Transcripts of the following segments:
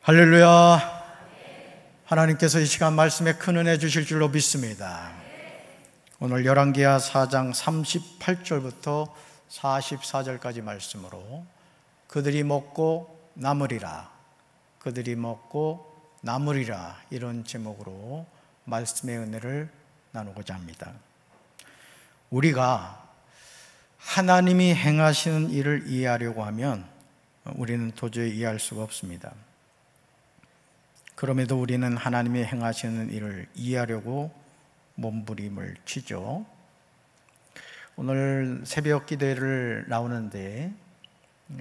할렐루야. 하나님께서 이 시간 말씀에 큰 은혜 주실 줄로 믿습니다. 오늘 열왕기하 4장 38절부터 44절까지 말씀으로 그들이 먹고 남으리라, 그들이 먹고 남으리라, 이런 제목으로 말씀의 은혜를 나누고자 합니다. 우리가 하나님이 행하시는 일을 이해하려고 하면 우리는 도저히 이해할 수가 없습니다. 그럼에도 우리는 하나님이 행하시는 일을 이해하려고 몸부림을 치죠. 오늘 새벽 기도를 나오는데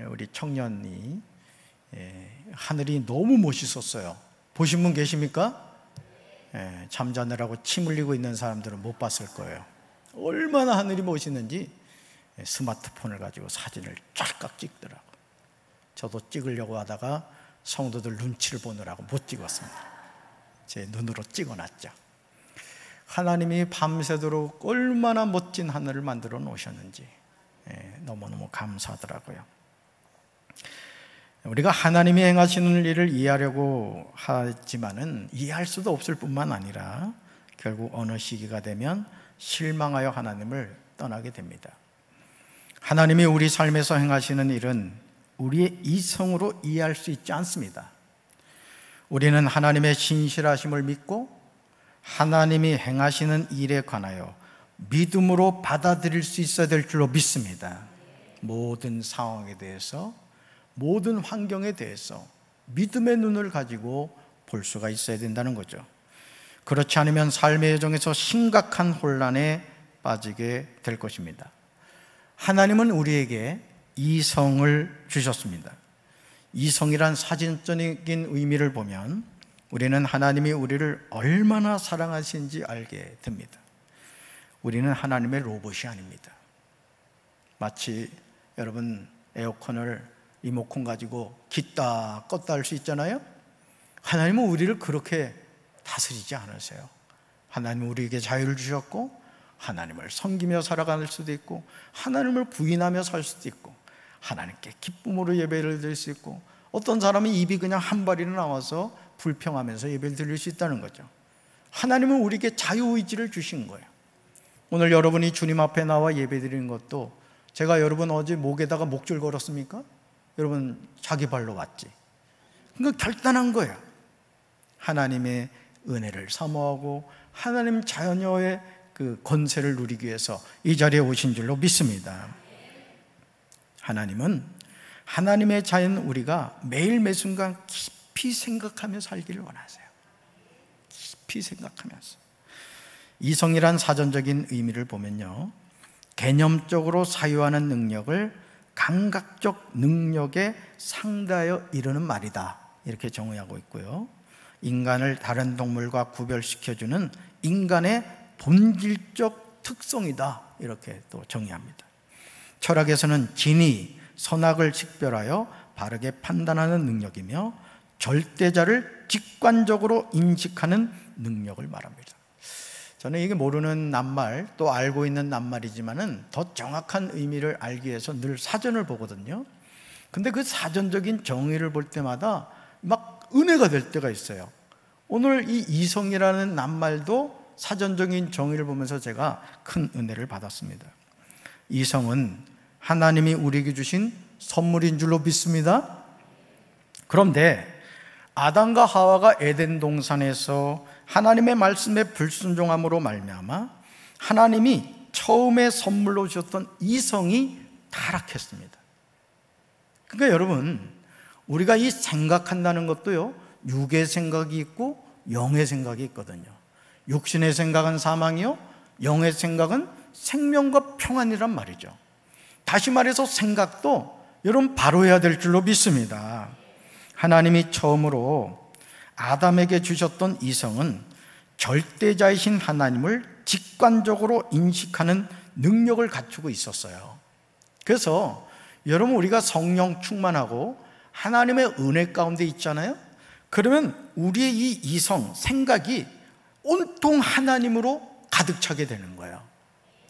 우리 청년이 하늘이 너무 멋있었어요. 보신 분 계십니까? 잠자느라고 침 흘리고 있는 사람들은 못 봤을 거예요. 얼마나 하늘이 멋있는지 스마트폰을 가지고 사진을 쫙 찍더라고요. 저도 찍으려고 하다가 성도들 눈치를 보느라고 못 찍었습니다. 제 눈으로 찍어놨죠. 하나님이 밤새도록 얼마나 멋진 하늘을 만들어 놓으셨는지 너무너무 감사하더라고요. 우리가 하나님이 행하시는 일을 이해하려고 하지만은 이해할 수도 없을 뿐만 아니라 결국 어느 시기가 되면 실망하여 하나님을 떠나게 됩니다. 하나님이 우리 삶에서 행하시는 일은 우리의 이성으로 이해할 수 있지 않습니다. 우리는 하나님의 신실하심을 믿고 하나님이 행하시는 일에 관하여 믿음으로 받아들일 수 있어야 될 줄로 믿습니다. 모든 상황에 대해서, 모든 환경에 대해서 믿음의 눈을 가지고 볼 수가 있어야 된다는 거죠. 그렇지 않으면 삶의 여정에서 심각한 혼란에 빠지게 될 것입니다. 하나님은 우리에게 이성을 주셨습니다. 이성이란 사진적인 의미를 보면 우리는 하나님이 우리를 얼마나 사랑하시는지 알게 됩니다. 우리는 하나님의 로봇이 아닙니다. 마치 여러분 에어컨을 리모컨 가지고 켰다 껐다 할 수 있잖아요. 하나님은 우리를 그렇게 다스리지 않으세요. 하나님은 우리에게 자유를 주셨고 하나님을 섬기며 살아갈 수도 있고 하나님을 부인하며 살 수도 있고 하나님께 기쁨으로 예배를 드릴 수 있고 어떤 사람은 입이 그냥 한 발이나 나와서 불평하면서 예배를 드릴 수 있다는 거죠. 하나님은 우리에게 자유의지를 주신 거예요. 오늘 여러분이 주님 앞에 나와 예배 드리는 것도 제가 여러분 어제 목에다가 목줄 걸었습니까? 여러분 자기 발로 왔지. 그러니까 결단한 거예요. 하나님의 은혜를 사모하고 하나님 자녀의 그 권세를 누리기 위해서 이 자리에 오신 줄로 믿습니다. 하나님은 하나님의 자연 우리가 매일 매순간 깊이 생각하며 살기를 원하세요. 깊이 생각하면서. 이성이란 사전적인 의미를 보면요, 개념적으로 사유하는 능력을 감각적 능력에 상대하여 이르는 말이다, 이렇게 정의하고 있고요. 인간을 다른 동물과 구별시켜주는 인간의 본질적 특성이다, 이렇게 또 정의합니다. 철학에서는 진이 선악을 식별하여 바르게 판단하는 능력이며 절대자를 직관적으로 인식하는 능력을 말합니다. 저는 이게 모르는 낱말, 또 알고 있는 낱말이지만은 더 정확한 의미를 알기 위해서 늘 사전을 보거든요. 근데 그 사전적인 정의를 볼 때마다 막 은혜가 될 때가 있어요. 오늘 이 이성이라는 낱말도 사전적인 정의를 보면서 제가 큰 은혜를 받았습니다. 이성은 하나님이 우리에게 주신 선물인 줄로 믿습니다. 그런데 아담과 하와가 에덴 동산에서 하나님의 말씀에 불순종함으로 말미암아 하나님이 처음에 선물로 주셨던 이성이 타락했습니다. 그러니까 여러분, 우리가 이 생각한다는 것도요, 육의 생각이 있고 영의 생각이 있거든요. 육신의 생각은 사망이요, 영의 생각은 생명과 평안이란 말이죠. 다시 말해서 생각도 여러분 바로 해야 될 줄로 믿습니다. 하나님이 처음으로 아담에게 주셨던 이성은 절대자이신 하나님을 직관적으로 인식하는 능력을 갖추고 있었어요. 그래서 여러분, 우리가 성령 충만하고 하나님의 은혜 가운데 있잖아요. 그러면 우리의 이 이성, 생각이 온통 하나님으로 가득 차게 되는 거예요.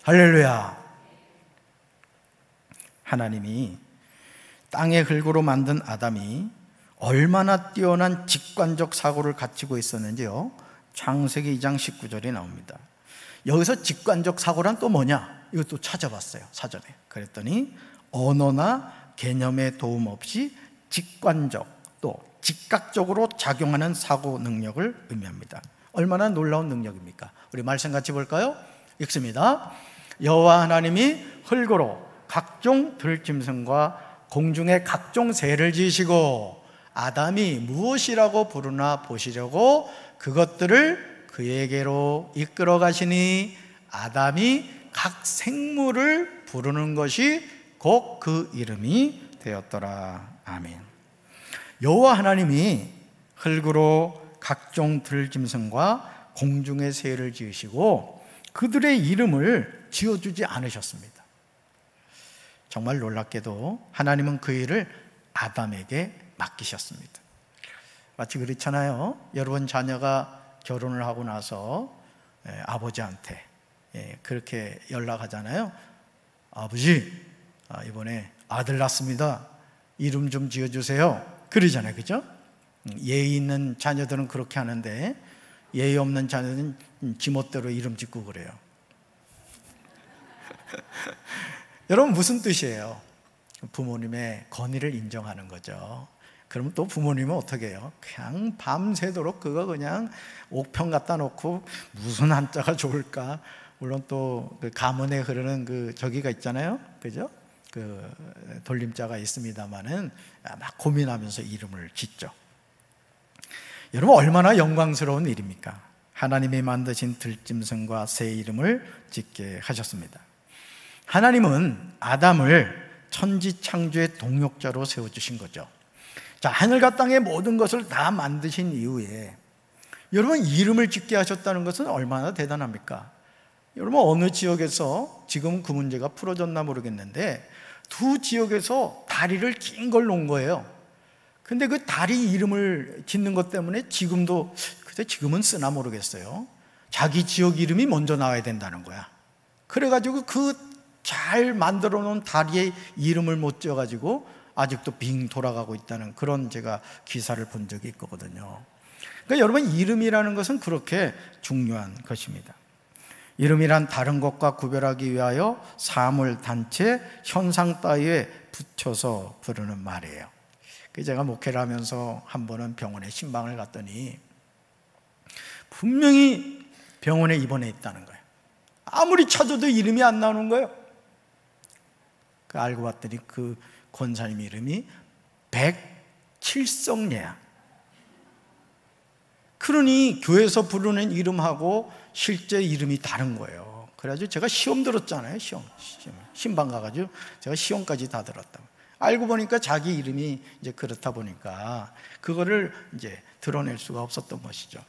할렐루야. 하나님이 땅의 흙으로 만든 아담이 얼마나 뛰어난 직관적 사고를 갖추고 있었는지요, 창세기 2장 19절에 나옵니다. 여기서 직관적 사고란 또 뭐냐? 이것도 찾아봤어요, 사전에. 그랬더니 언어나 개념의 도움 없이 직관적, 또 즉각적으로 작용하는 사고 능력을 의미합니다. 얼마나 놀라운 능력입니까? 우리 말씀 같이 볼까요? 읽습니다. 여호와 하나님이 흙으로 각종 들짐승과 공중의 각종 새를 지으시고 아담이 무엇이라고 부르나 보시려고 그것들을 그에게로 이끌어 가시니 아담이 각 생물을 부르는 것이 곧 그 이름이 되었더라. 아멘. 여호와 하나님이 흙으로 각종 들짐승과 공중의 새를 지으시고 그들의 이름을 지어주지 않으셨습니다. 정말 놀랍게도 하나님은 그 일을 아담에게 맡기셨습니다. 마치 그렇잖아요. 여러분 자녀가 결혼을 하고 나서 아버지한테 그렇게 연락하잖아요. 아버지, 이번에 아들 낳습니다. 이름 좀 지어주세요. 그러잖아요, 그죠? 예의 있는 자녀들은 그렇게 하는데 예의 없는 자녀들은 지멋대로 이름 짓고 그래요. 여러분, 무슨 뜻이에요? 부모님의 권위를 인정하는 거죠. 그러면 또 부모님은 어떻게 해요? 그냥 밤새도록 그거 그냥 옥평 갖다 놓고 무슨 한자가 좋을까? 물론 또 그 가문에 흐르는 그 저기가 있잖아요, 그죠? 그 돌림자가 있습니다만은 막 고민하면서 이름을 짓죠. 여러분, 얼마나 영광스러운 일입니까? 하나님이 만드신 들짐승과 새 이름을 짓게 하셨습니다. 하나님은 아담을 천지 창조의 동력자로 세워주신 거죠. 자, 하늘과 땅의 모든 것을 다 만드신 이후에 여러분, 이름을 짓게 하셨다는 것은 얼마나 대단합니까? 여러분, 어느 지역에서 지금 그 문제가 풀어졌나 모르겠는데 두 지역에서 다리를 긴 걸 놓은 거예요. 근데 그 다리 이름을 짓는 것 때문에 지금도, 그때 지금은 쓰나 모르겠어요, 자기 지역 이름이 먼저 나와야 된다는 거야. 그래가지고 그 잘 만들어 놓은 다리의 이름을 못 지어가지고 아직도 빙 돌아가고 있다는 그런 제가 기사를 본 적이 있거든요. 그러니까 여러분, 이름이라는 것은 그렇게 중요한 것입니다. 이름이란 다른 것과 구별하기 위하여 사물, 단체, 현상 따위에 붙여서 부르는 말이에요. 제가 목회를 하면서 한 번은 병원에 신방을 갔더니 분명히 병원에 입원해 있다는 거예요. 아무리 찾아도 이름이 안 나오는 거예요. 알고 봤더니 그 권사님 이름이 백칠성례야. 그러니 교회에서 부르는 이름하고 실제 이름이 다른 거예요. 그래가지고 제가 시험 들었잖아요. 시험. 신방 가가지고 제가 시험까지 다 들었다고. 알고 보니까 자기 이름이 이제 그렇다 보니까 그거를 이제 드러낼 수가 없었던 것이죠.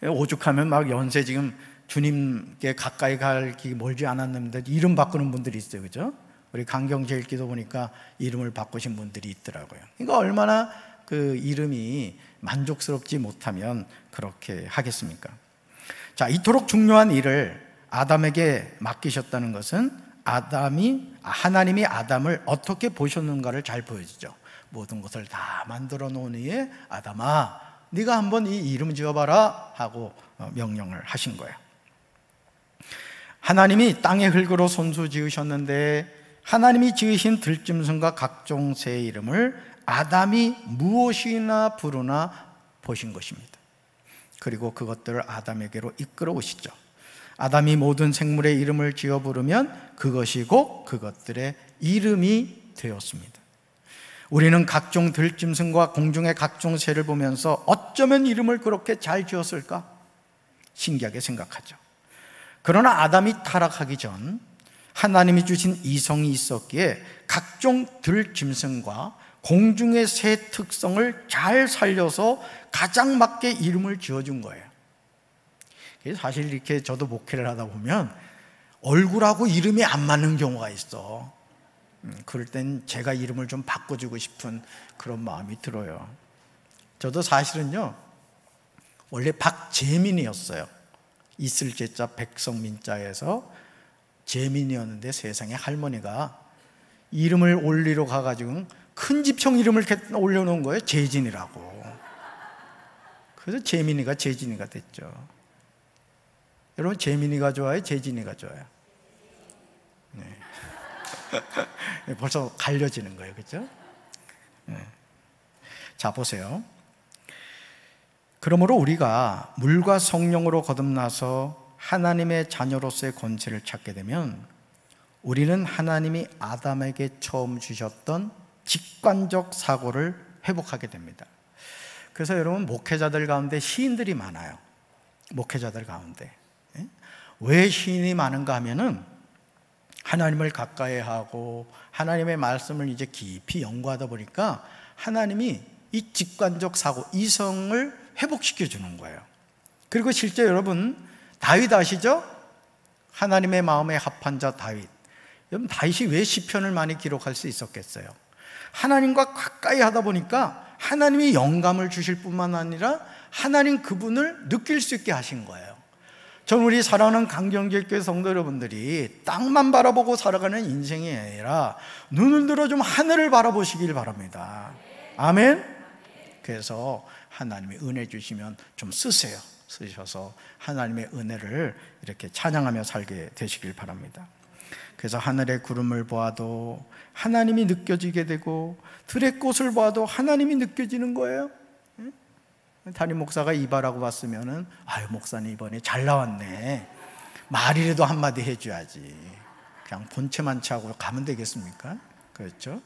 오죽하면 막 연세 지금 주님께 가까이 갈 길이 멀지 않았는데 이름 바꾸는 분들이 있어요, 그죠? 우리 강경제일 기도 보니까 이름을 바꾸신 분들이 있더라고요. 그러니까 얼마나 그 이름이 만족스럽지 못하면 그렇게 하겠습니까? 자, 이토록 중요한 일을 아담에게 맡기셨다는 것은 하나님이 아담을 어떻게 보셨는가를 잘 보여주죠. 모든 것을 다 만들어 놓은 후에 아담아, 네가 한번 이 이름 지어봐라 하고 명령을 하신 거예요. 하나님이 땅의 흙으로 손수 지으셨는데 하나님이 지으신 들짐승과 각종 새의 이름을 아담이 무엇이나 부르나 보신 것입니다. 그리고 그것들을 아담에게로 이끌어 오시죠. 아담이 모든 생물의 이름을 지어 부르면 그것이 곧 그것들의 이름이 되었습니다. 우리는 각종 들짐승과 공중의 각종 새를 보면서 어쩌면 이름을 그렇게 잘 지었을까? 신기하게 생각하죠. 그러나 아담이 타락하기 전 하나님이 주신 이성이 있었기에 각종 들짐승과 공중의 새 특성을 잘 살려서 가장 맞게 이름을 지어준 거예요. 사실 이렇게 저도 목회를 하다 보면 얼굴하고 이름이 안 맞는 경우가 있어. 그럴 땐 제가 이름을 좀 바꿔주고 싶은 그런 마음이 들어요. 저도 사실은요, 원래 박재민이었어요. 있을 제자 백성민자에서 재민이었는데 세상에 할머니가 이름을 올리러 가가지고 큰 지평 이름을 이렇게 올려놓은 거예요. 재진이라고. 그래서 재민이가 재진이가 됐죠. 여러분, 재민이가 좋아요? 재진이가 좋아요? 네. 벌써 갈려지는 거예요. 그렇죠? 네. 자, 보세요. 그러므로 우리가 물과 성령으로 거듭나서 하나님의 자녀로서의 권세를 찾게 되면 우리는 하나님이 아담에게 처음 주셨던 직관적 사고를 회복하게 됩니다. 그래서 여러분, 목회자들 가운데 시인들이 많아요. 목회자들 가운데. 왜 시인이 많은가 하면은 하나님을 가까이 하고 하나님의 말씀을 이제 깊이 연구하다 보니까 하나님이 이 직관적 사고, 이성을 회복시켜 주는 거예요. 그리고 실제 여러분, 다윗 아시죠? 하나님의 마음에 합한 자 다윗. 여러분, 다윗이 왜 시편을 많이 기록할 수 있었겠어요? 하나님과 가까이 하다 보니까 하나님이 영감을 주실 뿐만 아니라 하나님 그분을 느낄 수 있게 하신 거예요. 저는 우리 사랑하는 강경제교회 성도 여러분들이 땅만 바라보고 살아가는 인생이 아니라 눈을 들어 좀 하늘을 바라보시길 바랍니다. 아멘. 그래서 하나님이 은혜 주시면 좀 쓰세요. 쓰셔서 하나님의 은혜를 이렇게 찬양하며 살게 되시길 바랍니다. 그래서 하늘의 구름을 보아도 하나님이 느껴지게 되고 들의 꽃을 보아도 하나님이 느껴지는 거예요. 담임 목사가 이발하고 봤으면은, 아유, 목사님 이번에 잘 나왔네, 말이라도 한마디 해줘야지. 그냥 본체만 차고 가면 되겠습니까? 그렇죠?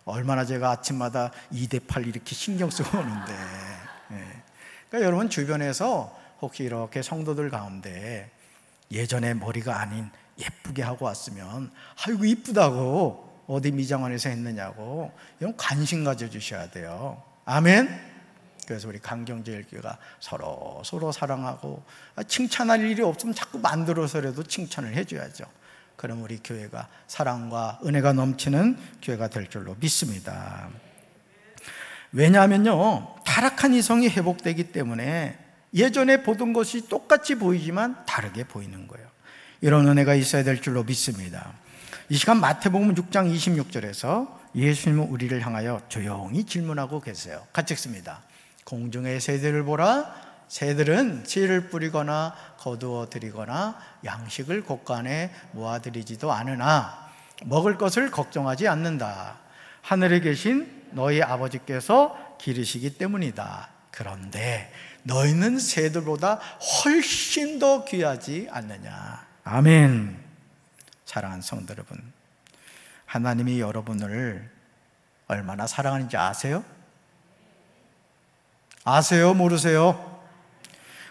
얼마나 제가 아침마다 2대8 이렇게 신경 쓰고 오는데. 그러니까 여러분, 주변에서 혹시 이렇게 성도들 가운데 예전에 머리가 아닌 예쁘게 하고 왔으면, 아이고 이쁘다고 어디 미장원에서 했느냐고 이런 관심 가져주셔야 돼요. 아멘. 그래서 우리 강경제일교회가 서로 사랑하고, 칭찬할 일이 없으면 자꾸 만들어서라도 칭찬을 해줘야죠. 그럼 우리 교회가 사랑과 은혜가 넘치는 교회가 될 줄로 믿습니다. 왜냐하면요, 타락한 이성이 회복되기 때문에 예전에 보던 것이 똑같이 보이지만 다르게 보이는 거예요. 이런 은혜가 있어야 될 줄로 믿습니다. 이 시간 마태복음 6장 26절에서 예수님은 우리를 향하여 조용히 질문하고 계세요. 같이 읽습니다. 공중의 새들을 보라. 새들은 씨를 뿌리거나 거두어 들이거나 양식을 곳간에 모아들이지도 않으나 먹을 것을 걱정하지 않는다. 하늘에 계신 너희 아버지께서 기르시기 때문이다. 그런데 너희는 새들보다 훨씬 더 귀하지 않느냐. 아멘. 사랑하는 성도 여러분, 하나님이 여러분을 얼마나 사랑하는지 아세요? 아세요? 모르세요?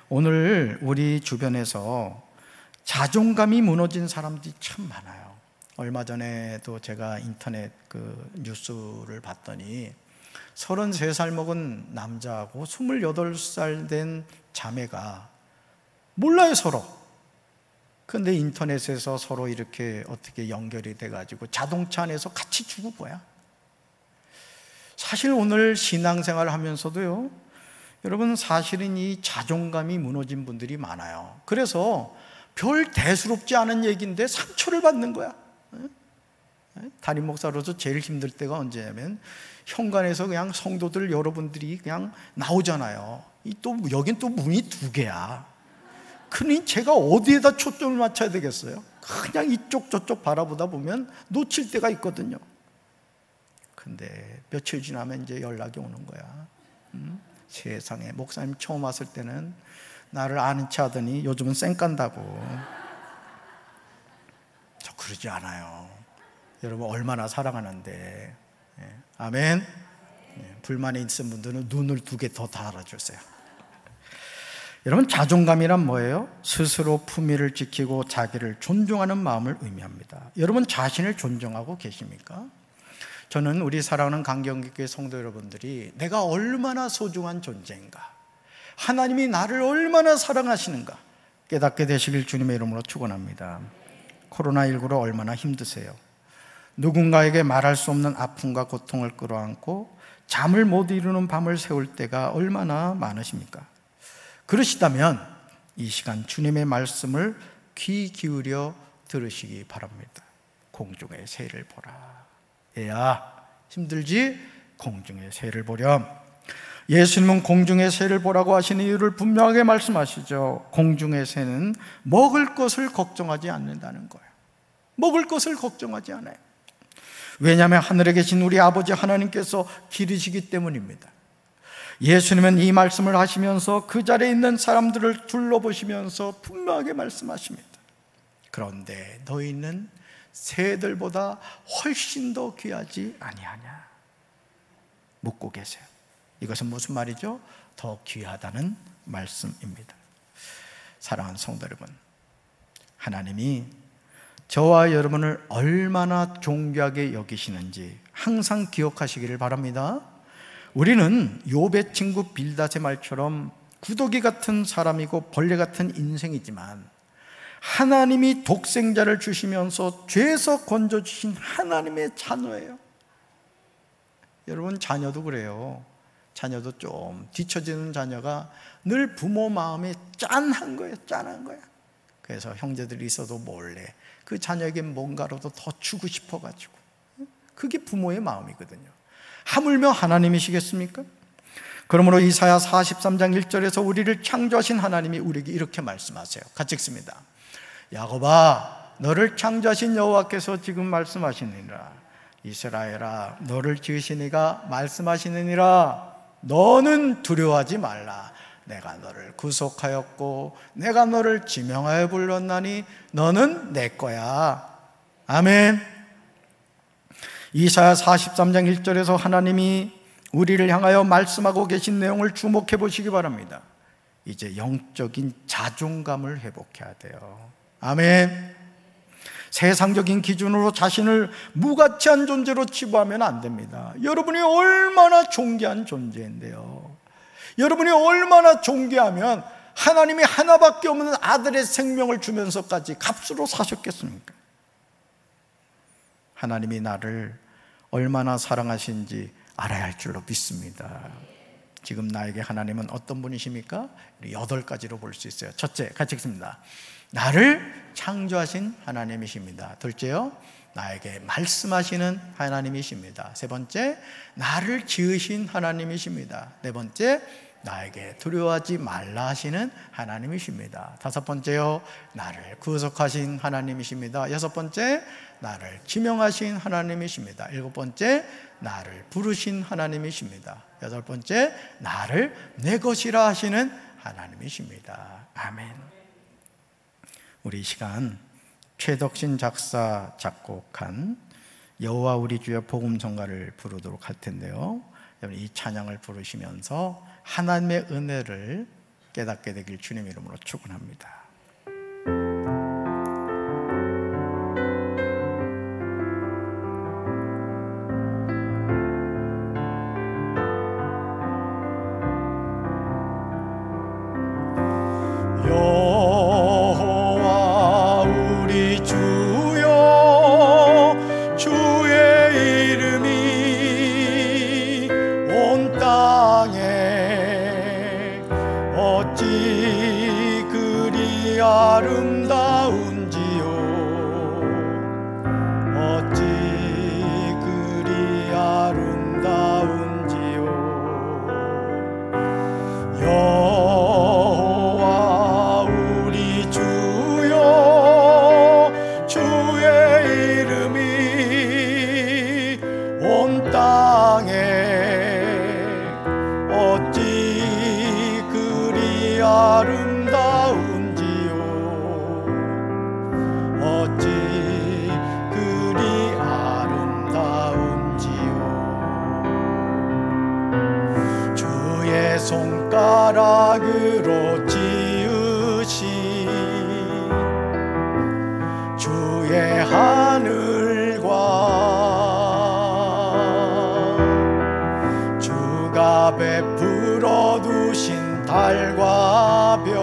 오늘 우리 주변에서 자존감이 무너진 사람들이 참 많아요. 얼마 전에도 제가 인터넷 뉴스를 봤더니 33살 먹은 남자하고 28살 된 자매가 몰라요, 서로. 근데 인터넷에서 서로 이렇게 어떻게 연결이 돼가지고 자동차 안에서 같이 죽은 거야. 사실 오늘 신앙생활을 하면서도요, 여러분, 사실은 이 자존감이 무너진 분들이 많아요. 그래서 별 대수롭지 않은 얘기인데 상처를 받는 거야. 담임 목사로서 제일 힘들 때가 언제냐면, 현관에서 그냥 성도들 여러분들이 그냥 나오잖아요. 여긴 또 문이 2개야. 그러니 제가 어디에다 초점을 맞춰야 되겠어요? 그냥 이쪽 저쪽 바라보다 보면 놓칠 때가 있거든요. 근데 며칠 지나면 이제 연락이 오는 거야. 세상에, 목사님 처음 왔을 때는 나를 아는 체 하더니 요즘은 쌩 깐다고. 저 그러지 않아요. 여러분, 얼마나 사랑하는데. 아멘. 불만이 있는 분들은 눈을 2개 더 달아주세요. 여러분, 자존감이란 뭐예요? 스스로 품위를 지키고 자기를 존중하는 마음을 의미합니다. 여러분, 자신을 존중하고 계십니까? 저는 우리 사랑하는 강경교회 성도 여러분들이 내가 얼마나 소중한 존재인가, 하나님이 나를 얼마나 사랑하시는가 깨닫게 되시길 주님의 이름으로 축원합니다. 코로나19로 얼마나 힘드세요? 누군가에게 말할 수 없는 아픔과 고통을 끌어안고 잠을 못 이루는 밤을 새울 때가 얼마나 많으십니까? 그러시다면 이 시간 주님의 말씀을 귀 기울여 들으시기 바랍니다. 공중의 새를 보라. 얘야, 힘들지? 공중의 새를 보렴. 예수님은 공중의 새를 보라고 하시는 이유를 분명하게 말씀하시죠. 공중의 새는 먹을 것을 걱정하지 않는다는 거예요. 먹을 것을 걱정하지 않아요. 왜냐하면 하늘에 계신 우리 아버지 하나님께서 기르시기 때문입니다. 예수님은 이 말씀을 하시면서 그 자리에 있는 사람들을 둘러보시면서 분명하게 말씀하십니다. 그런데 너희는 새들보다 훨씬 더 귀하지 아니하냐. 묻고 계세요. 이것은 무슨 말이죠? 더 귀하다는 말씀입니다. 사랑하는 성도 여러분, 하나님이 저와 여러분을 얼마나 존귀하게 여기시는지 항상 기억하시기를 바랍니다. 우리는 욥의 친구 빌닷의 말처럼 구더기 같은 사람이고 벌레 같은 인생이지만 하나님이 독생자를 주시면서 죄에서 건져주신 하나님의 자녀예요. 여러분, 자녀도 그래요. 자녀도 좀 뒤처지는 자녀가 늘 부모 마음이 짠한 거예요. 짠한 거야. 그래서 형제들이 있어도 몰래 그 자녀에게 뭔가라도 더 주고 싶어가지고, 그게 부모의 마음이거든요. 하물며 하나님이시겠습니까? 그러므로 이사야 43장 1절에서 우리를 창조하신 하나님이 우리에게 이렇게 말씀하세요. 같이 읽습니다. 야곱아, 너를 창조하신 여호와께서 지금 말씀하시느니라. 이스라엘아, 너를 지으신 이가 말씀하시느니라. 너는 두려워하지 말라. 내가 너를 구속하였고 내가 너를 지명하여 불렀나니 너는 내 거야. 아멘. 이사야 43장 1절에서 하나님이 우리를 향하여 말씀하고 계신 내용을 주목해 보시기 바랍니다. 이제 영적인 자존감을 회복해야 돼요. 아멘. 세상적인 기준으로 자신을 무가치한 존재로 치부하면 안 됩니다. 여러분이 얼마나 존귀한 존재인데요. 여러분이 얼마나 존귀하면 하나님이 하나밖에 없는 아들의 생명을 주면서까지 값으로 사셨겠습니까? 하나님이 나를 얼마나 사랑하신지 알아야 할 줄로 믿습니다. 지금 나에게 하나님은 어떤 분이십니까? 8가지로 볼 수 있어요. 첫째, 같이 읽습니다. 나를 창조하신 하나님이십니다. 둘째요, 나에게 말씀하시는 하나님이십니다. 세 번째, 나를 지으신 하나님이십니다. 네 번째, 나에게 두려워하지 말라 하시는 하나님이십니다. 다섯 번째요, 나를 구속하신 하나님이십니다. 여섯 번째, 나를 지명하신 하나님이십니다. 일곱 번째, 나를 부르신 하나님이십니다. 여덟 번째, 나를 내 것이라 하시는 하나님이십니다. 아멘. 우리 이 시간 최덕신 작사 작곡한 여호와 우리 주여 복음성가를 부르도록 할 텐데요, 여러분 이 찬양을 부르시면서 하나님의 은혜를 깨닫게 되길 주님 이름으로 축원합니다. 손가락으로 지으신 주의 하늘과 주가 베풀어 두신 달과 별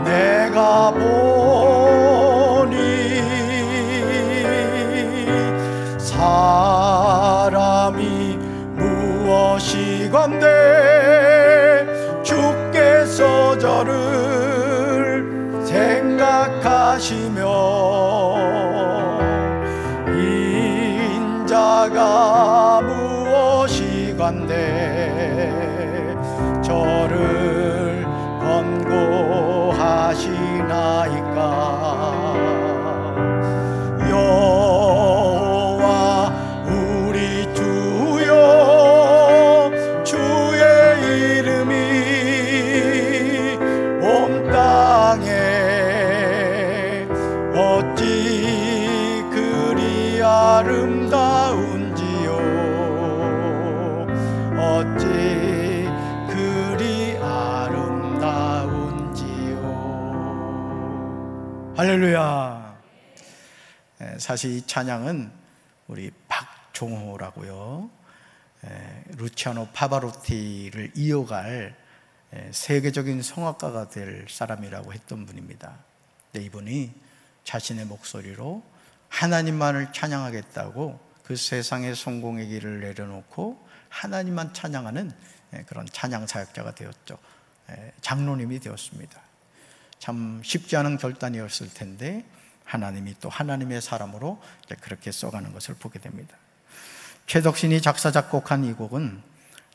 내가 보니 사람이 무엇이건대 주께서 저를 생각하시며 이 나가 무엇이간데 저를 권고하시나이까. 여호와 우리 주여, 주의 이름이 온 땅에 어찌 그리 아름다운지요, 어찌 그리 아름다운지요. 할렐루야. 사실 이 찬양은 우리 박종호라고요, 루치아노 파바로티를 이어갈 세계적인 성악가가 될 사람이라고 했던 분입니다. 근데 이분이 자신의 목소리로 하나님만을 찬양하겠다고 그 세상의 성공의 길을 내려놓고 하나님만 찬양하는 그런 찬양 사역자가 되었죠. 장로님이 되었습니다. 참 쉽지 않은 결단이었을 텐데 하나님이 또 하나님의 사람으로 그렇게 써가는 것을 보게 됩니다. 최덕신이 작사 작곡한 이 곡은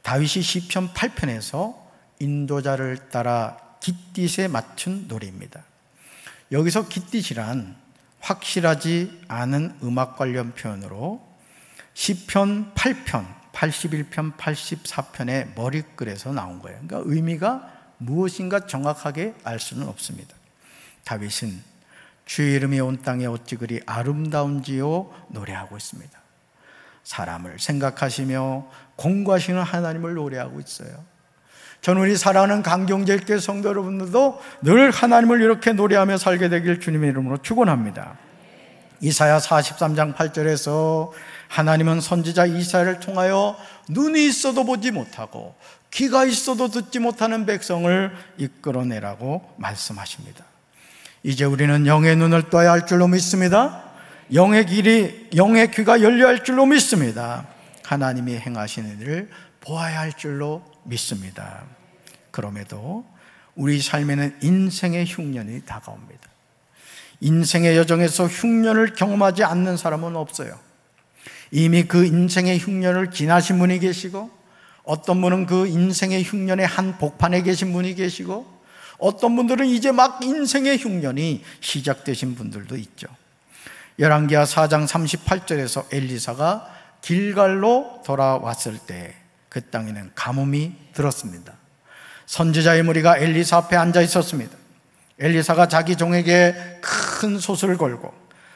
다윗이 시편 8편에서 인도자를 따라 깃딧에 맞춘 노래입니다. 여기서 깃딧이란 확실하지 않은 음악 관련 표현으로 시편 8편, 81편, 84편의 머리글에서 나온 거예요. 그러니까 의미가 무엇인가 정확하게 알 수는 없습니다. 다윗은 주의 이름이 온 땅에 어찌 그리 아름다운지요 노래하고 있습니다. 사람을 생각하시며 공부하시는 하나님을 노래하고 있어요. 저는 우리 사랑하는 강경제일교회 성도 여러분들도 늘 하나님을 이렇게 노래하며 살게 되길 주님의 이름으로 축원합니다. 이사야 43장 8절에서 하나님은 선지자 이사야를 통하여 눈이 있어도 보지 못하고 귀가 있어도 듣지 못하는 백성을 이끌어내라고 말씀하십니다. 이제 우리는 영의 눈을 떠야 할 줄로 믿습니다. 영의 귀가 열려야 할 줄로 믿습니다. 하나님이 행하시는 일을 보아야 할 줄로 믿습니다. 그럼에도 우리 삶에는 인생의 흉년이 다가옵니다. 인생의 여정에서 흉년을 경험하지 않는 사람은 없어요. 이미 그 인생의 흉년을 지나신 분이 계시고, 어떤 분은 그 인생의 흉년의 한 복판에 계신 분이 계시고, 어떤 분들은 이제 막 인생의 흉년이 시작되신 분들도 있죠. 열왕기하 4장 38절에서 엘리사가 길갈로 돌아왔을 때 그 땅에는 가뭄이 들었습니다. 선지자의 무리가 엘리사 앞에 앉아 있었습니다. 엘리사가 자기 종에게 큰 솥을 걸고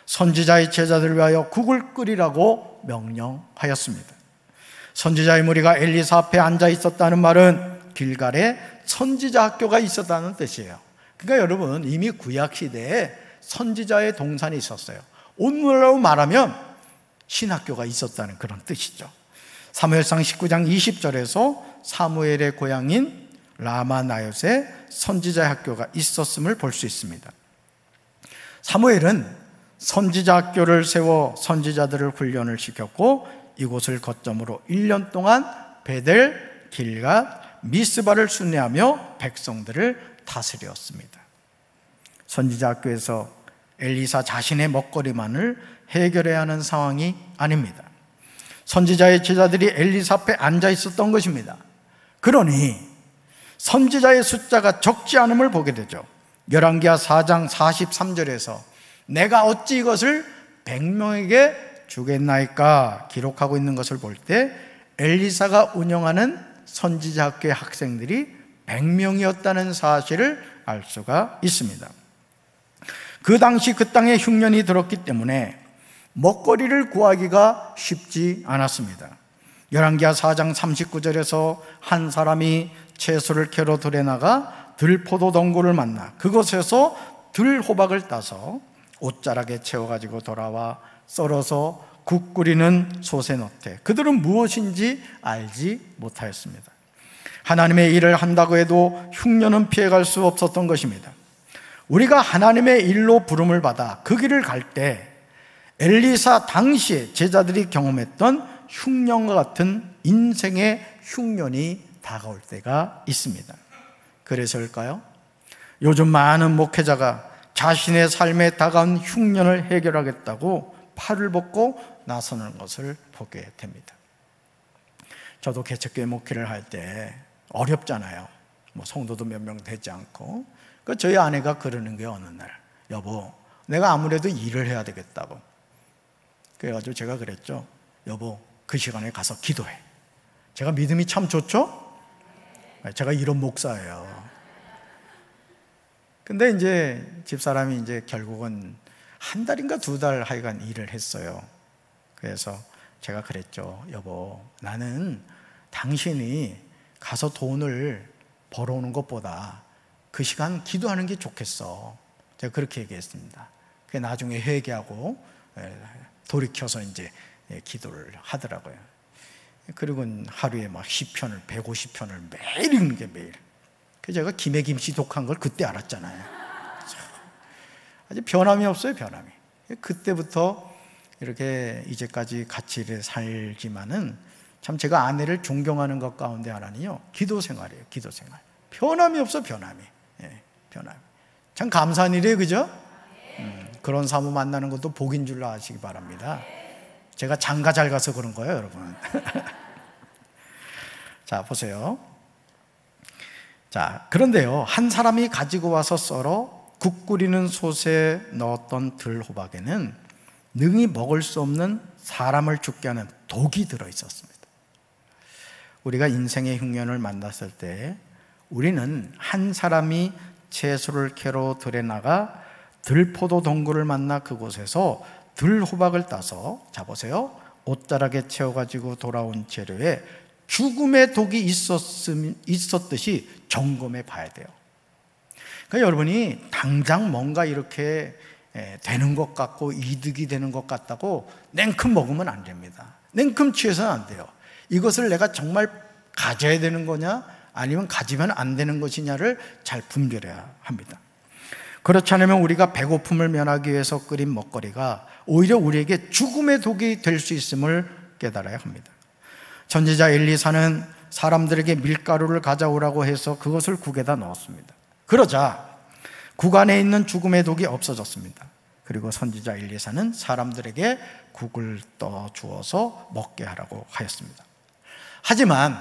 선지자의 제자들을 위하여 국을 끓이라고 명령하였습니다. 선지자의 무리가 엘리사 앞에 앉아 있었다는 말은 길갈에 선지자 학교가 있었다는 뜻이에요. 그러니까 여러분, 이미 구약시대에 선지자의 동산이 있었어요. 오늘날로 말하면 신학교가 있었다는 그런 뜻이죠. 사무엘상 19장 20절에서 사무엘의 고향인 라마나요스에 선지자 학교가 있었음을 볼 수 있습니다. 사무엘은 선지자 학교를 세워 선지자들을 훈련을 시켰고, 이곳을 거점으로 1년 동안 베델, 길갓, 미스바를 순회하며 백성들을 다스렸습니다. 선지자 학교에서 엘리사 자신의 먹거리만을 해결해야 하는 상황이 아닙니다. 선지자의 제자들이 엘리사 앞에 앉아 있었던 것입니다. 그러니 선지자의 숫자가 적지 않음을 보게 되죠. 열왕기하 4장 43절에서 내가 어찌 이것을 100명에게 주겠나이까 기록하고 있는 것을 볼 때 엘리사가 운영하는 선지자 학교의 학생들이 100명이었다는 사실을 알 수가 있습니다. 그 당시 그 땅에 흉년이 들었기 때문에 먹거리를 구하기가 쉽지 않았습니다. 열왕기하 4장 39절에서 한 사람이 채소를 캐러 들에 나가 들포도 덩굴을 만나 그곳에서 들호박을 따서 옷자락에 채워가지고 돌아와 썰어서 국 끓이는 솥에 넣되 그들은 무엇인지 알지 못하였습니다. 하나님의 일을 한다고 해도 흉년은 피해갈 수 없었던 것입니다. 우리가 하나님의 일로 부름을 받아 그 길을 갈 때 엘리사 당시에 제자들이 경험했던 흉년과 같은 인생의 흉년이 다가올 때가 있습니다. 그래서일까요? 요즘 많은 목회자가 자신의 삶에 다가온 흉년을 해결하겠다고 팔을 벗고 나서는 것을 보게 됩니다. 저도 개척교회 목회를 할 때 어렵잖아요. 뭐 성도도 몇 명 되지 않고. 그 저희 아내가 그러는 게 어느 날, 여보, 내가 아무래도 일을 해야 되겠다고. 그래가지고 제가 그랬죠. 여보, 그 시간에 가서 기도해. 제가 믿음이 참 좋죠? 제가 이런 목사예요. 근데 이제 집사람이 이제 결국은 한 달인가 두 달 하여간 일을 했어요. 그래서 제가 그랬죠. 여보, 나는 당신이 가서 돈을 벌어오는 것보다 그 시간 기도하는 게 좋겠어. 제가 그렇게 얘기했습니다. 나중에 회개하고 돌이켜서 이제 기도를 하더라고요. 그리고 하루에 막 10편을 150편을 매일 읽는 게 매일. 제가 김에 김씨 독한 걸 그때 알았잖아요. 아주 변함이 없어요, 변함이. 그때부터 이렇게 이제까지 같이 살지만은 참 제가 아내를 존경하는 것 가운데 하나는요, 기도 생활이에요. 기도 생활. 변함이 없어, 변함이. 변함이. 참 감사한 일이에요, 그죠? 그런 사모 만나는 것도 복인 줄로 아시기 바랍니다. 제가 장가 잘 가서 그런 거예요, 여러분. 자, 보세요. 자, 그런데요, 한 사람이 가지고 와서 썰어 국 끓이는 솥에 넣었던 들호박에는 능히 먹을 수 없는 사람을 죽게 하는 독이 들어 있었습니다. 우리가 인생의 흉년을 만났을 때 우리는 한 사람이 채소를 캐러 들에 나가 들포도 동굴을 만나 그곳에서 들호박을 따서, 자 보세요, 옷자락에 채워가지고 돌아온 재료에 죽음의 독이 있었듯이 점검해 봐야 돼요. 그러니까 여러분이 당장 뭔가 이렇게 되는 것 같고 이득이 되는 것 같다고 냉큼 먹으면 안 됩니다. 냉큼 취해서는 안 돼요. 이것을 내가 정말 가져야 되는 거냐 아니면 가지면 안 되는 것이냐를 잘 분별해야 합니다. 그렇지 않으면 우리가 배고픔을 면하기 위해서 끓인 먹거리가 오히려 우리에게 죽음의 독이 될 수 있음을 깨달아야 합니다. 선지자 엘리사는 사람들에게 밀가루를 가져오라고 해서 그것을 국에다 넣었습니다. 그러자 국 안에 있는 죽음의 독이 없어졌습니다. 그리고 선지자 엘리사는 사람들에게 국을 떠 주어서 먹게 하라고 하였습니다. 하지만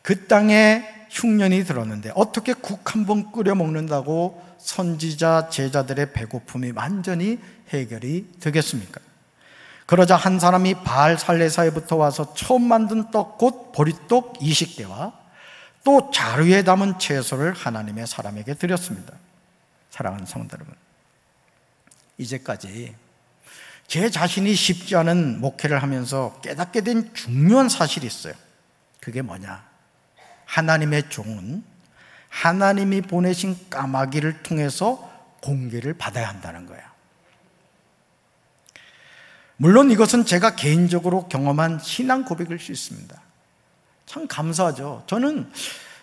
그 땅에 흉년이 들었는데 어떻게 국 한 번 끓여 먹는다고 선지자 제자들의 배고픔이 완전히 해결이 되겠습니까? 그러자 한 사람이 바알 살레사에부터 와서 처음 만든 떡 곧 보리떡 20개와 또 자루에 담은 채소를 하나님의 사람에게 드렸습니다. 사랑하는 성도 여러분, 이제까지 제 자신이 쉽지 않은 목회를 하면서 깨닫게 된 중요한 사실이 있어요. 그게 뭐냐? 하나님의 종은 하나님이 보내신 까마귀를 통해서 공개를 받아야 한다는 거예요. 물론 이것은 제가 개인적으로 경험한 신앙 고백일 수 있습니다. 참 감사하죠. 저는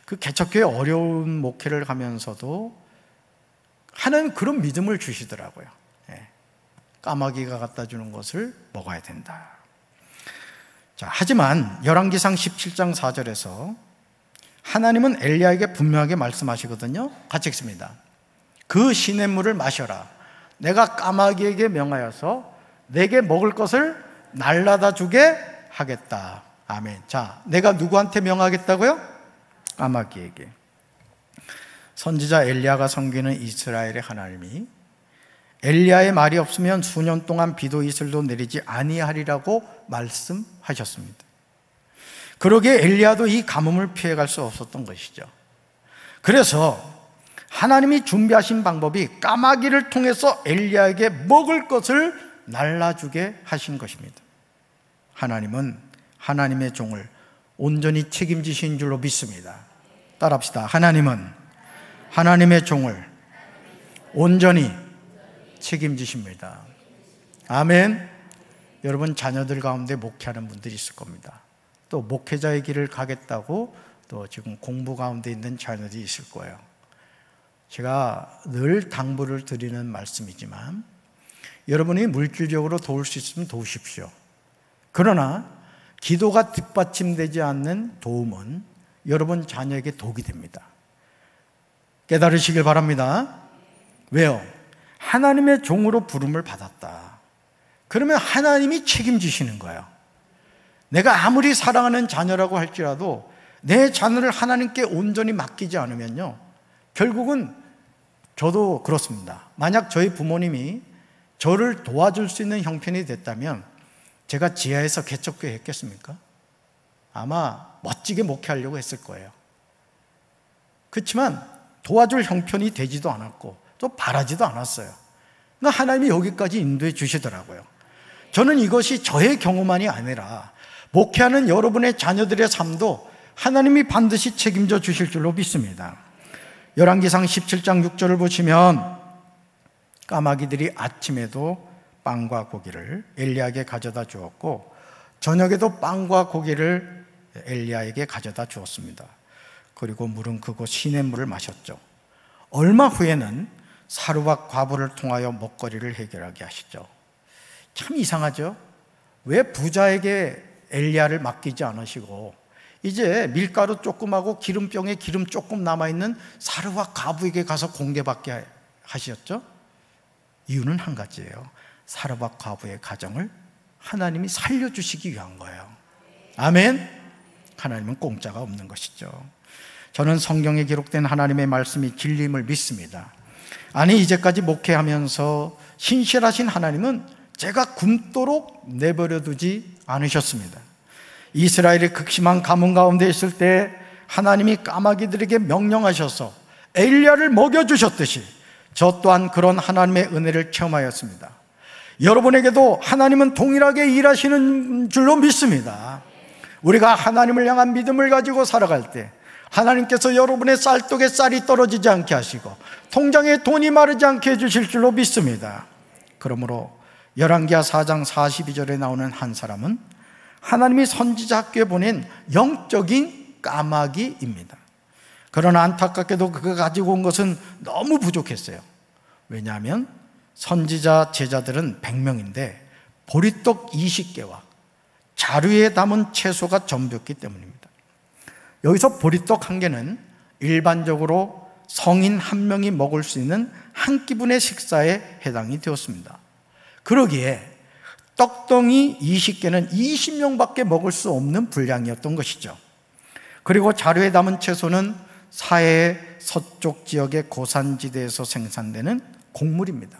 그 개척교회 어려운 목회를 하면서도 하나님 그런 믿음을 주시더라고요. 까마귀가 갖다 주는 것을 먹어야 된다. 자, 하지만 열왕기상 17장 4절에서 하나님은 엘리야에게 분명하게 말씀하시거든요. 같이 읽습니다. 그 시냇물을 마셔라. 내가 까마귀에게 명하여서 내게 먹을 것을 날라다 주게 하겠다. 아멘. 자, 내가 누구한테 명하겠다고요? 까마귀에게. 선지자 엘리야가 섬기는 이스라엘의 하나님이 엘리야의 말이 없으면 수년 동안 비도 이슬도 내리지 아니하리라고 말씀하셨습니다. 그러기에 엘리야도 이 가뭄을 피해갈 수 없었던 것이죠. 그래서 하나님이 준비하신 방법이 까마귀를 통해서 엘리야에게 먹을 것을 날라주게 하신 것입니다. 하나님은 하나님의 종을 온전히 책임지신 줄로 믿습니다. 따라합시다. 하나님은 하나님의 종을 온전히 책임지십니다. 아멘. 여러분 자녀들 가운데 목회하는 분들이 있을 겁니다. 또 목회자의 길을 가겠다고 또 지금 공부 가운데 있는 자녀들이 있을 거예요. 제가 늘 당부를 드리는 말씀이지만 여러분이 물질적으로 도울 수 있으면 도우십시오. 그러나 기도가 뒷받침되지 않는 도움은 여러분 자녀에게 독이 됩니다. 깨달으시길 바랍니다. 왜요? 하나님의 종으로 부름을 받았다. 그러면 하나님이 책임지시는 거예요. 내가 아무리 사랑하는 자녀라고 할지라도 내 자녀를 하나님께 온전히 맡기지 않으면요, 결국은 저도 그렇습니다. 만약 저희 부모님이 저를 도와줄 수 있는 형편이 됐다면 제가 지하에서 개척교회 했겠습니까? 아마 멋지게 목회하려고 했을 거예요. 그렇지만 도와줄 형편이 되지도 않았고 또 바라지도 않았어요. 그러니까 하나님이 여기까지 인도해 주시더라고요. 저는 이것이 저의 경우만이 아니라 목회하는 여러분의 자녀들의 삶도 하나님이 반드시 책임져 주실 줄로 믿습니다. 열왕기상 17장 6절을 보시면 까마귀들이 아침에도 빵과 고기를 엘리야에게 가져다 주었고 저녁에도 빵과 고기를 엘리야에게 가져다 주었습니다. 그리고 물은 그곳 시냇물을 마셨죠. 얼마 후에는 사르밧 과부를 통하여 먹거리를 해결하게 하시죠. 참 이상하죠? 왜 부자에게 엘리야를 맡기지 않으시고 이제 밀가루 조금하고 기름병에 기름 조금 남아있는 사르밧 과부에게 가서 공개받게 하셨죠? 이유는 한 가지예요. 사르밧 과부의 가정을 하나님이 살려주시기 위한 거예요. 아멘? 하나님은 공짜가 없는 것이죠. 저는 성경에 기록된 하나님의 말씀이 진리임을 믿습니다. 아니, 이제까지 목회하면서 신실하신 하나님은 제가 굶도록 내버려 두지 않으셨습니다. 이스라엘이 극심한 가뭄 가운데 있을 때 하나님이 까마귀들에게 명령하셔서 엘리야를 먹여주셨듯이 저 또한 그런 하나님의 은혜를 체험하였습니다. 여러분에게도 하나님은 동일하게 일하시는 줄로 믿습니다. 우리가 하나님을 향한 믿음을 가지고 살아갈 때 하나님께서 여러분의 쌀독에 쌀이 떨어지지 않게 하시고 통장에 돈이 마르지 않게 해주실 줄로 믿습니다. 그러므로 열왕기하 4장 42절에 나오는 한 사람은 하나님이 선지자 학교에 보낸 영적인 까마귀입니다. 그러나 안타깝게도 그가 가지고 온 것은 너무 부족했어요. 왜냐하면 선지자 제자들은 100명인데 보리떡 20개와 자루에 담은 채소가 전부였기 때문입니다. 여기서 보리떡 1개는 일반적으로 성인 1명이 먹을 수 있는 한 끼분의 식사에 해당이 되었습니다. 그러기에 떡덩이 20개는 20명밖에 먹을 수 없는 분량이었던 것이죠. 그리고 자루에 담은 채소는 사해의 서쪽 지역의 고산지대에서 생산되는 곡물입니다.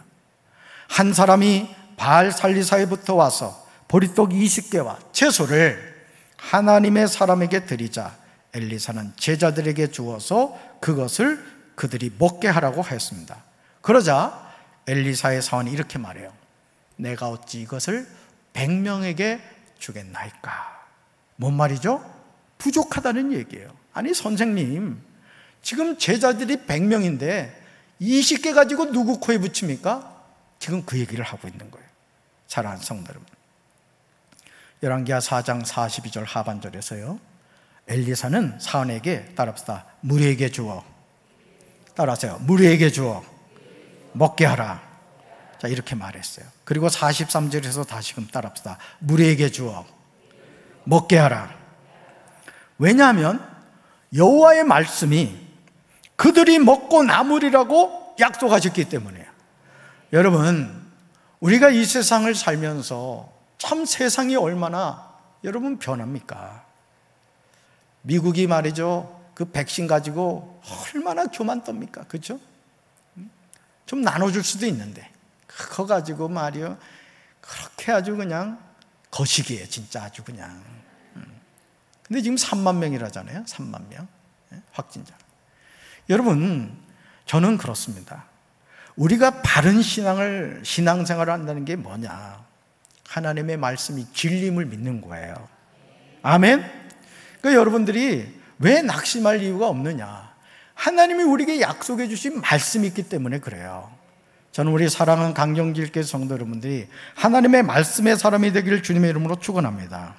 한 사람이 바알 살리사에부터 와서 보리떡 20개와 채소를 하나님의 사람에게 드리자 엘리사는 제자들에게 주어서 그것을 그들이 먹게 하라고 하였습니다. 그러자 엘리사의 사원이 이렇게 말해요. 내가 어찌 이것을 100명에게 주겠나이까? 뭔 말이죠? 부족하다는 얘기예요. 아니 선생님, 지금 제자들이 100명인데 20개 가지고 누구 코에 붙입니까? 지금 그 얘기를 하고 있는 거예요. 사랑하는 성도 여러분, 열왕기하 4장 42절 하반절에서요, 엘리사는 사원에게 따라합시다. 무리에게 주어. 따라하세요. 무리에게 주어 먹게 하라. 자, 이렇게 말했어요. 그리고 43절에서 다시금 따라합시다. 무리에게 주어 먹게 하라. 왜냐하면 여호와의 말씀이 그들이 먹고 남으리라고 약속하셨기 때문이에요. 여러분, 우리가 이 세상을 살면서 참 세상이 얼마나 여러분 변합니까? 미국이 말이죠, 그 백신 가지고 얼마나 교만 떱니까? 그렇죠? 좀 나눠줄 수도 있는데 그거 가지고 말이요, 그렇게 아주 그냥 거시기에 진짜 아주 그냥. 근데 지금 3만 명이라잖아요. 3만 명 확진자. 여러분, 저는 그렇습니다. 우리가 바른 신앙생활을 한다는 게 뭐냐? 하나님의 말씀이 진리임을 믿는 거예요. 아멘? 그러니까 여러분들이 왜 낙심할 이유가 없느냐? 하나님이 우리에게 약속해 주신 말씀이 있기 때문에 그래요. 저는 우리 사랑하는 강정길교회 성도 여러분들이 하나님의 말씀의 사람이 되기를 주님의 이름으로 축원합니다.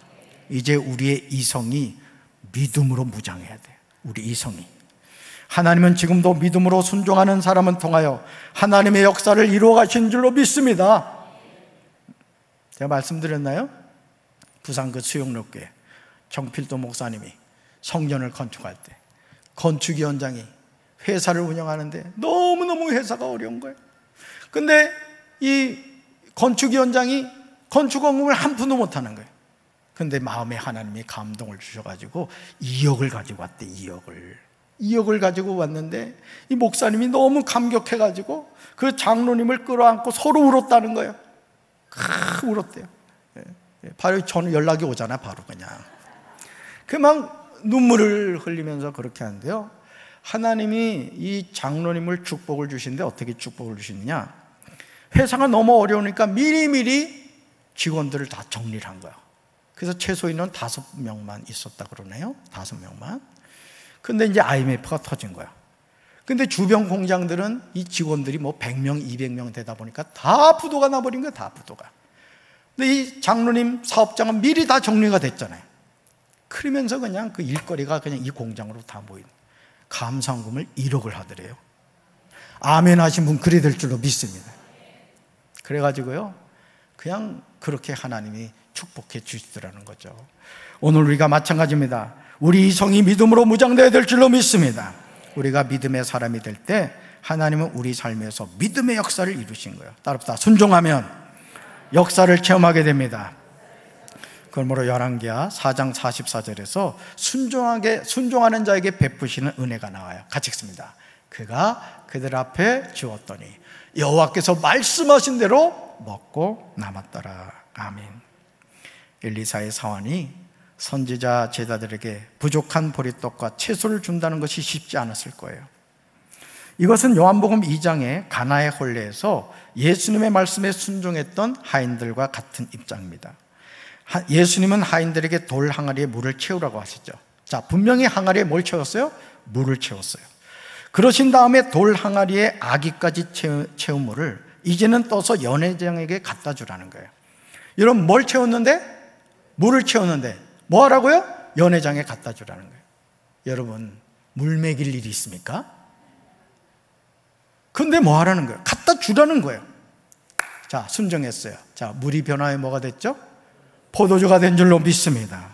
이제 우리의 이성이 믿음으로 무장해야 돼요. 우리 이성이. 하나님은 지금도 믿음으로 순종하는 사람을 통하여 하나님의 역사를 이루어 가신 줄로 믿습니다. 제가 말씀드렸나요? 부산 그 수영로교회 정필도 목사님이 성전을 건축할 때 건축위원장이 회사를 운영하는데 너무너무 회사가 어려운 거예요. 근데 이 건축위원장이 건축원금을 한 푼도 못하는 거예요. 근데 마음에 하나님이 감동을 주셔가지고 2억을 가지고 왔대. 2억을 가지고 왔는데 이 목사님이 너무 감격해가지고 그 장로님을 끌어안고 서로 울었다는 거예요. 울었대요. 바로 저는 연락이 오잖아. 바로 그냥 막 눈물을 흘리면서 그렇게 하는데요, 하나님이 이 장로님을 축복을 주시는데 어떻게 축복을 주시느냐, 회사가 너무 어려우니까 미리미리 직원들을 다 정리를 한 거야. 그래서 최소 인원 5명만 있었다 그러네요. 5명만. 근데 이제 IMF가 터진 거야. 근데 주변 공장들은 이 직원들이 뭐 100명, 200명 되다 보니까 다 부도가 나버린 거야. 다 부도가. 근데 이 장로님 사업장은 미리 다 정리가 됐잖아요. 그러면서 그냥 그 일거리가 그냥 이 공장으로 다 모인, 감사원금을 1억을 하더래요. 아멘 하신 분 그래 될 줄로 믿습니다. 그래가지고요, 그냥 그렇게 하나님이 축복해 주시더라는 거죠. 오늘 우리가 마찬가지입니다. 우리 이성이 믿음으로 무장되어야 될 줄로 믿습니다. 우리가 믿음의 사람이 될 때 하나님은 우리 삶에서 믿음의 역사를 이루신 거예요. 따릅시다. 순종하면 역사를 체험하게 됩니다. 그러므로 열왕기하 4장 44절에서 순종하는 자에게 베푸시는 은혜가 나와요. 같이 읽습니다. 그가 그들 앞에 주었더니 여호와께서 말씀하신 대로 먹고 남았더라. 아멘. 엘리사의 사환이 선지자 제자들에게 부족한 보리떡과 채소를 준다는 것이 쉽지 않았을 거예요. 이것은 요한복음 2장의 가나의 혼례에서 예수님의 말씀에 순종했던 하인들과 같은 입장입니다. 예수님은 하인들에게 돌 항아리에 물을 채우라고 하셨죠. 자, 분명히 항아리에 뭘 채웠어요? 물을 채웠어요. 그러신 다음에 돌 항아리에 아기까지 채운 물을 이제는 떠서 연회장에게 갖다 주라는 거예요. 여러분, 뭘 채웠는데? 물을 채웠는데 뭐 하라고요? 연회장에 갖다 주라는 거예요. 여러분, 물 먹일 일이 있습니까? 근데 뭐 하라는 거예요? 갖다 주라는 거예요. 자, 순종했어요. 자, 물이 변화해 뭐가 됐죠? 포도주가 된 줄로 믿습니다.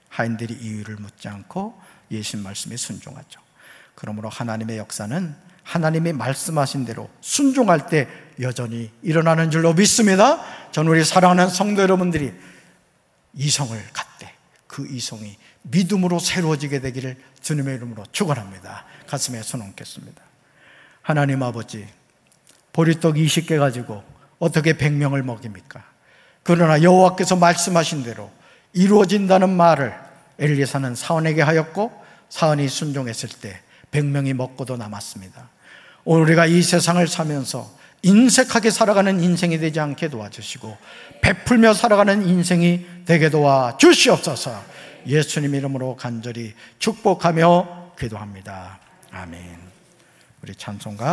하인들이 이유를 묻지 않고 예수님 말씀에 순종하죠. 그러므로 하나님의 역사는 하나님이 말씀하신 대로 순종할 때 여전히 일어나는 줄로 믿습니다. 저는 우리 사랑하는 성도 여러분들이 이성을 갖되 그 이성이 믿음으로 새로워지게 되기를 주님의 이름으로 축원합니다. 가슴에 손 얹겠습니다. 하나님 아버지, 보리떡 20개 가지고 어떻게 100명을 먹입니까? 그러나 여호와께서 말씀하신 대로 이루어진다는 말을 엘리사는 사원에게 하였고, 사원이 순종했을 때 100명이 먹고도 남았습니다. 오늘 우리가 이 세상을 사면서 인색하게 살아가는 인생이 되지 않게 도와주시고 베풀며 살아가는 인생이 되게 도와주시옵소서. 예수님 이름으로 간절히 축복하며 기도합니다. 아멘. 우리 찬송가